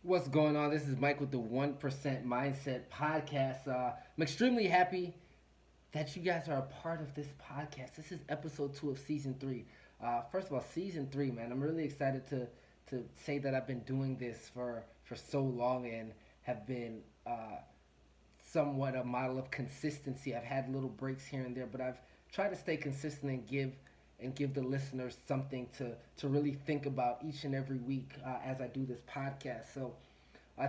What's going on? This is Mike with the 1% Mindset Podcast. I'm extremely happy that you guys are a part of this podcast. This is episode 2 of season 3. First of all, season 3, man, I'm really excited to say that I've been doing this for so long and have been somewhat a model of consistency. I've had little breaks here and there, but I've tried to stay consistent and give the listeners something to really think about each and every week as I do this podcast. So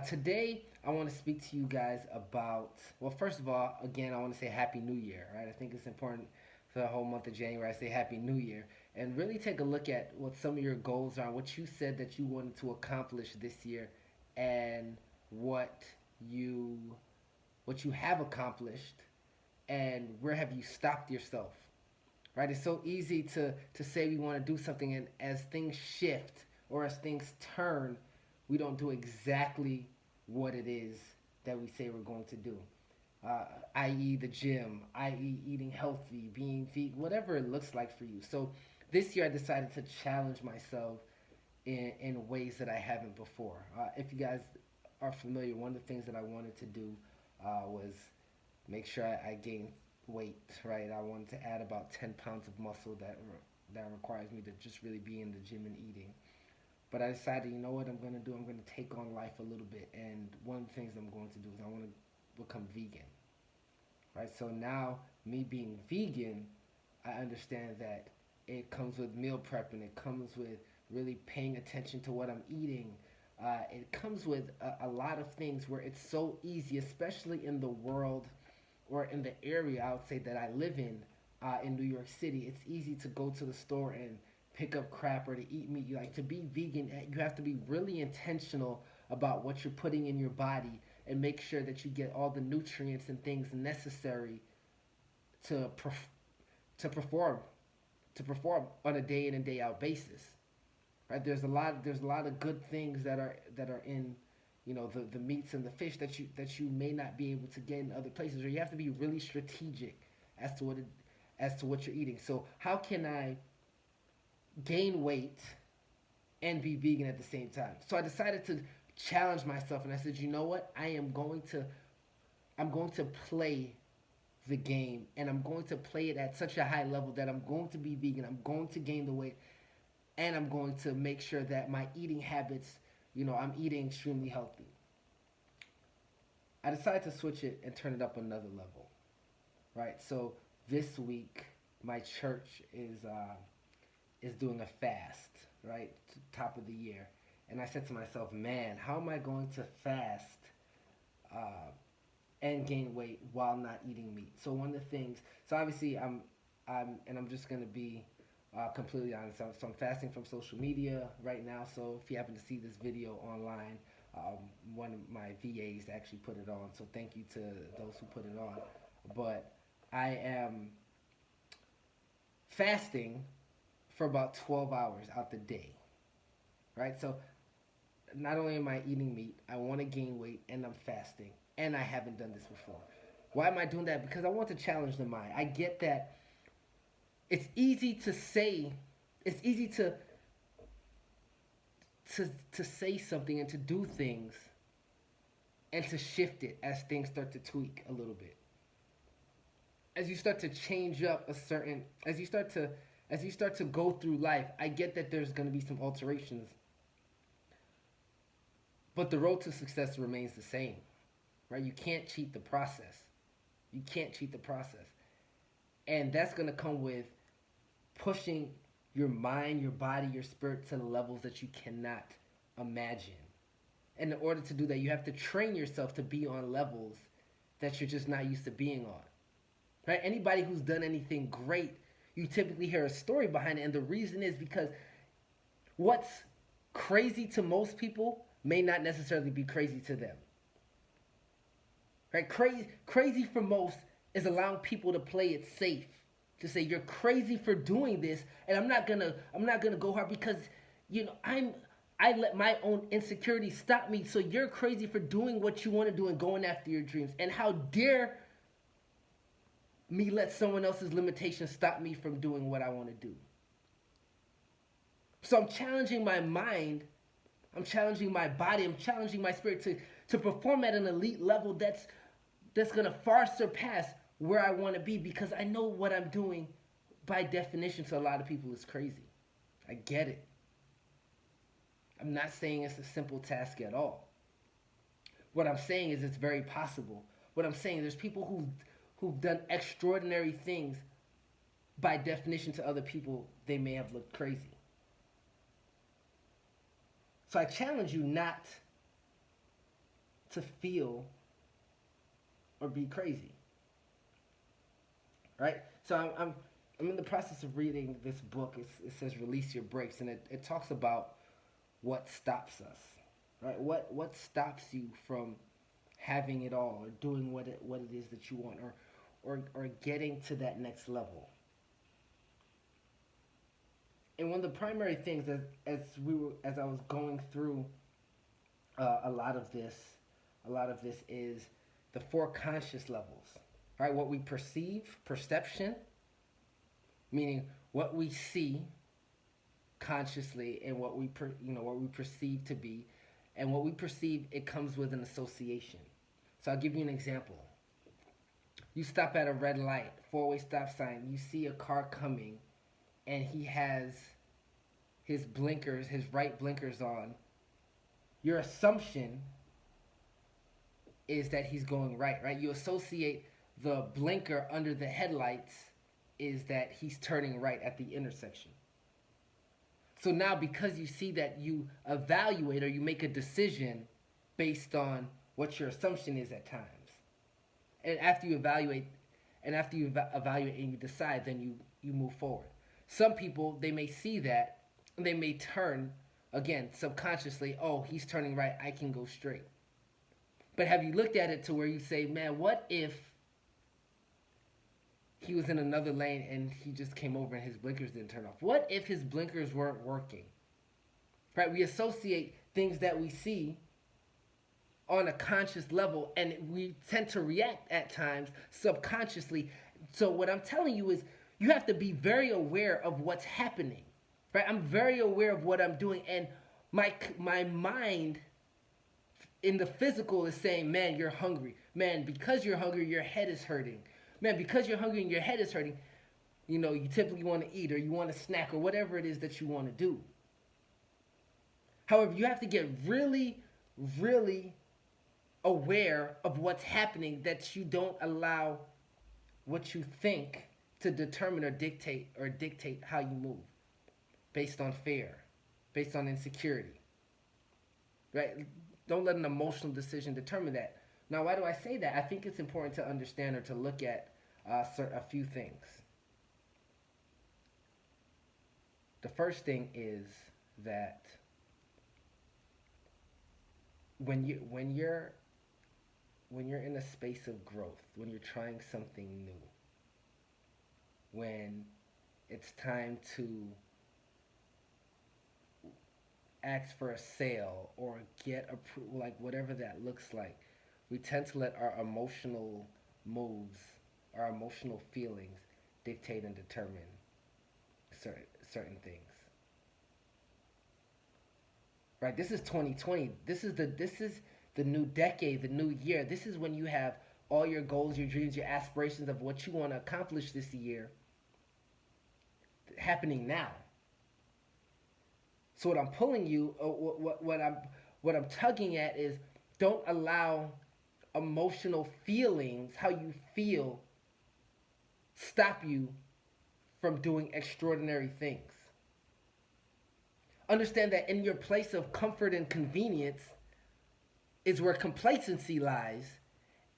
today I want to speak to you guys about, well, first of all, again, I want to say Happy New Year, right? I think it's important for the whole month of January. I say Happy New Year and really take a look at what some of your goals are, what you said that you wanted to accomplish this year, and what you what you have accomplished, and where have you stopped yourself, right? It's so easy to say we want to do something, and as things shift or as things turn, we don't do exactly what it is that we say we're going to do. I.e., the gym, i.e., eating healthy, being vegan, whatever it looks like for you. So this year I decided to challenge myself in ways that I haven't before. If you guys are familiar, one of the things that I wanted to do was make sure I gain weight, right? I wanted to add about 10 pounds of muscle that requires me to just really be in the gym and eating. But I decided, you know what I'm going to do? I'm going to take on life a little bit. And one of the things I'm going to do is I want to become vegan, right? So now, me being vegan, I understand that it comes with meal prepping. It comes with really paying attention to what I'm eating. It comes with a lot of things where it's so easy, especially in the world or in the area I would say that I live in New York City. It's easy to go to the store and pick up crap or to eat meat. You like to be vegan. You have to be really intentional about what you're putting in your body and make sure that you get all the nutrients and things necessary to to perform to perform on a day in and day out basis. Right? There's a lot of good things that are in the meats and the fish that you may not be able to get in other places, or you have to be really strategic as to what you're eating. So how can I gain weight and be vegan at the same time? So I decided to challenge myself, and I said, you know what? I'm going to play the game, and I'm going to play it at such a high level that I'm going to be vegan. I'm going to gain the weight, and I'm going to make sure that my eating habits, I'm eating extremely healthy. I decided to switch it and turn it up another level, right? So this week, my church is doing a fast, right? Top of the year. And I said to myself, man, how am I going to fast uh, and gain weight while not eating meat? So one of the things, so obviously I'm just gonna be completely honest. So I'm fasting from social media right now. So if you happen to see this video online, one of my VAs actually put it on. So thank you to those who put it on. But I am fasting for about 12 hours out the day, right? So not only am I eating meat, I want to gain weight and I'm fasting, and I haven't done this before. Why am I doing that? Because I want to challenge the mind. I get that it's easy to say, it's easy to say something and to do things and to shift it as things start to tweak a little bit. As you start to change up as you start to go through life, I get that there's going to be some alterations, but the road to success remains the same, right? You can't cheat the process. You can't cheat the process. And that's going to come with pushing your mind, your body, your spirit to the levels that you cannot imagine. And in order to do that, you have to train yourself to be on levels that you're just not used to being on. Right? Anybody who's done anything great, you typically hear a story behind it, and the reason is because what's crazy to most people may not necessarily be crazy to them. Right? Crazy for most is allowing people to play it safe. To say you're crazy for doing this, and I'm not gonna go hard because I let my own insecurity stop me. So you're crazy for doing what you want to do and going after your dreams. And how dare me let someone else's limitations stop me from doing what I want to do? So I'm challenging my mind. I'm challenging my body. I'm challenging my spirit to perform at an elite level that's gonna far surpass where I want to be, because I know what I'm doing by definition to a lot of people is crazy. I get it. I'm not saying it's a simple task at all. What I'm saying is it's very possible. What I'm saying, there's people who've done extraordinary things. By definition to other people, they may have looked crazy. So I challenge you not to feel or be crazy. Right? So I'm in the process of reading this book. It says Release Your Brakes, and it talks about what stops us. Right? What stops you from having it all, or doing what it is that you want, or getting to that next level. And one of the primary things, as I was going through a lot of this, is the four conscious levels. Right? What we perceive, perception, meaning what we see consciously, and what we perceive to be, and what we perceive, it comes with an association. So I'll give you an example. You stop at a red light, four-way stop sign. You see a car coming, and he has his blinkers, his right blinkers on. Your assumption is that he's going right, right? You associate the blinker under the headlights is that he's turning right at the intersection. So now, because you see that, you evaluate, or you make a decision based on what your assumption is at times. And after you evaluate, and you decide, then you move forward. Some people, they may see that, and they may turn, again, subconsciously, oh, he's turning right, I can go straight. But have you looked at it to where you say, man, what if he was in another lane and he just came over and his blinkers didn't turn off? What if his blinkers weren't working? Right? We associate things that we see on a conscious level, and we tend to react at times subconsciously. So what I'm telling you is, you have to be very aware of what's happening. Right? I'm very aware of what I'm doing, and my mind in the physical is saying, man, you're hungry. Man, because you're hungry, your head is hurting. Man, because you're hungry and your head is hurting, you typically want to eat, or you want a snack, or whatever it is that you want to do. However, you have to get really, really aware of what's happening, that you don't allow what you think to determine or dictate how you move based on fear, based on insecurity. Right? Don't let an emotional decision determine that. Now, why do I say that? I think it's important to understand, or to look at a few things. The first thing is that when you're in a space of growth, when you're trying something new, when it's time to ask for a sale or get approval, like whatever that looks like, we tend to let our emotional moves, our emotional feelings dictate and determine certain things. Right? This is 2020. This is the new decade, the new year. This is when you have all your goals, your dreams, your aspirations of what you want to accomplish this year happening now. So what I'm pulling you, what I'm tugging at is, don't allow emotional feelings, how you feel, stop you from doing extraordinary things. Understand that in your place of comfort and convenience is where complacency lies,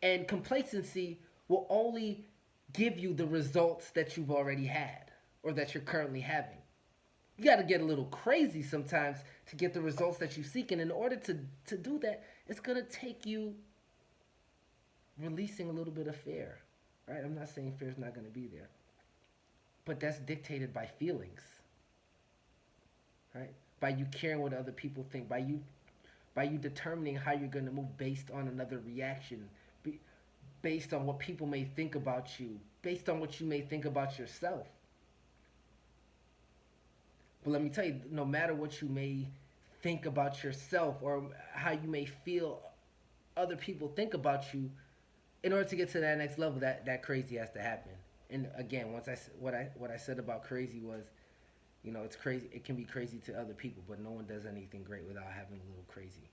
and complacency will only give you the results that you've already had, or that you're currently having. You got to get a little crazy sometimes to get the results that you seek, and in order to do that, it's going to take you releasing a little bit of fear. Right? I'm not saying fear is not going to be there, but that's dictated by feelings. Right? By you caring what other people think, by you determining how you're going to move based on another reaction, based on what people may think about you, based on what you may think about yourself. But let me tell you, no matter what you may think about yourself or how you may feel other people think about you in order to get to that next level. That crazy has to happen. And again, what I said about crazy was, it's crazy. It can be crazy to other people, but no one does anything great without having a little crazy.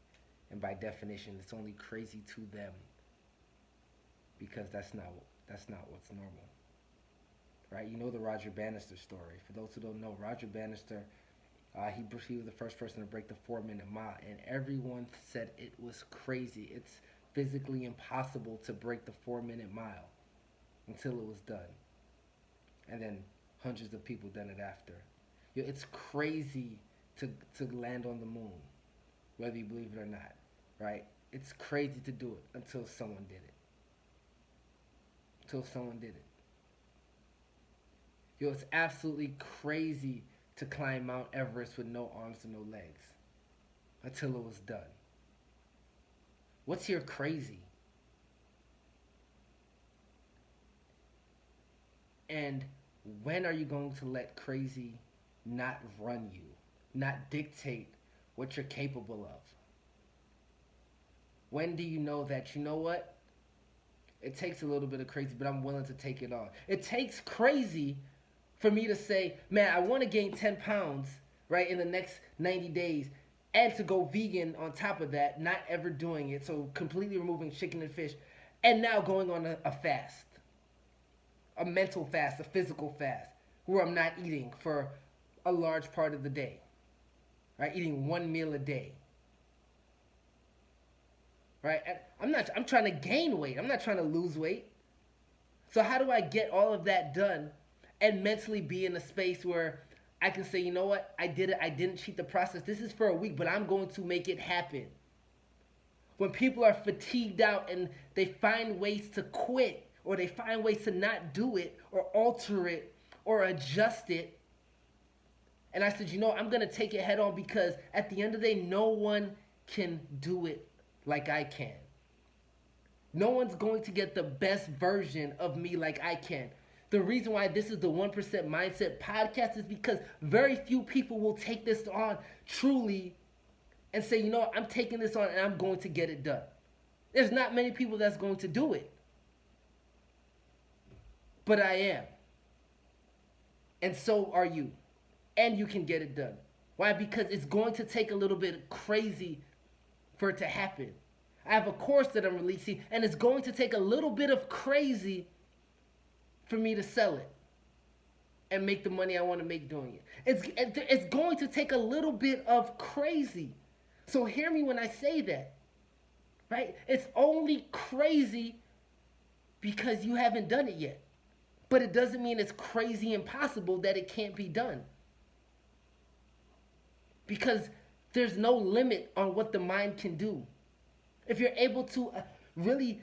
And by definition, it's only crazy to them because that's not what's normal, right? You know the Roger Bannister story. For those who don't know, Roger Bannister, he was the first person to break the 4 minute mile, and everyone said it was crazy. It's physically impossible to break the 4 minute mile until it was done, and then hundreds of people done it after. It's crazy to land on the moon, whether you believe it or not, right? It's crazy to do it until someone did it. Until someone did it. It's absolutely crazy to climb Mount Everest with no arms and no legs until it was done. What's your crazy? And when are you going to let crazy not run you, not dictate what you're capable of? When do you know that, what? It takes a little bit of crazy, but I'm willing to take it on. It takes crazy for me to say, man, I want to gain 10 pounds, right, in the next 90 days, and to go vegan on top of that, not ever doing it, so completely removing chicken and fish, and now going on a fast, a mental fast, a physical fast, where I'm not eating for a large part of the day, right, eating one meal a day, right? I'm trying to gain weight. I'm not trying to lose weight. So how do I get all of that done and mentally be in a space where I can say, you know what? I did it. I didn't cheat the process. This is for a week, but I'm going to make it happen. When people are fatigued out and they find ways to quit, or they find ways to not do it or alter it or adjust it, and I said, I'm going to take it head on, because at the end of the day, no one can do it like I can. No one's going to get the best version of me like I can. The reason why this is the 1% Mindset podcast is because very few people will take this on truly and say, I'm taking this on and I'm going to get it done. There's not many people that's going to do it. But I am. And so are you. And you can get it done. Why? Because it's going to take a little bit crazy for it to happen. I have a course that I'm releasing, and it's going to take a little bit of crazy for me to sell it and make the money I want to make doing it. It's going to take a little bit of crazy. So hear me when I say that, right? It's only crazy because you haven't done it yet. But it doesn't mean it's crazy impossible that it can't be done. Because there's no limit on what the mind can do. If you're able to really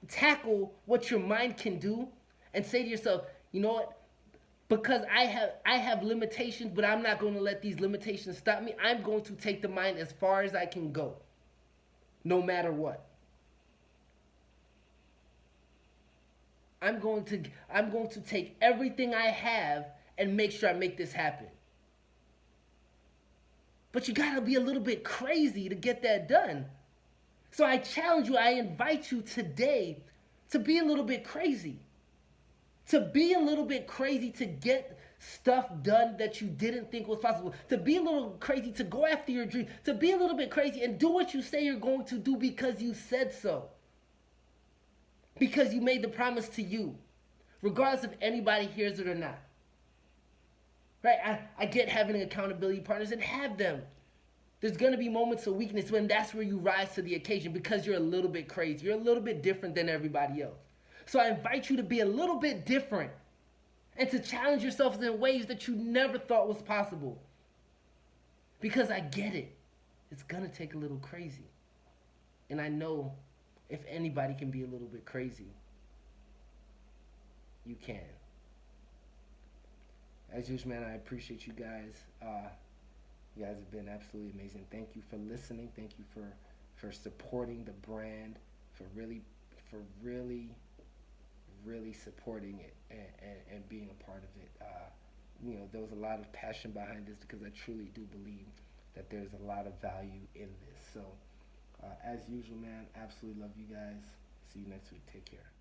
tackle what your mind can do and say to yourself, you know what? Because I have limitations, but I'm not going to let these limitations stop me. I'm going to take the mind as far as I can go, no matter what. I'm going to take everything I have and make sure I make this happen. But you gotta be a little bit crazy to get that done. So I challenge you, I invite you today to be a little bit crazy. To be a little bit crazy to get stuff done that you didn't think was possible. To be a little crazy to go after your dream. To be a little bit crazy and do what you say you're going to do because you said so. Because you made the promise to you. Regardless if anybody hears it or not. Right? I get having accountability partners, and have them. There's going to be moments of weakness when that's where you rise to the occasion because you're a little bit crazy. You're a little bit different than everybody else. So I invite you to be a little bit different and to challenge yourself in ways that you never thought was possible. Because I get it. It's going to take a little crazy. And I know if anybody can be a little bit crazy, you can. As usual, man, I appreciate you guys. You guys have been absolutely amazing. Thank you for listening. Thank you for supporting the brand, for really supporting it and being a part of it. There was a lot of passion behind this because I truly do believe that there's a lot of value in this. So, as usual, man, absolutely love you guys. See you next week. Take care.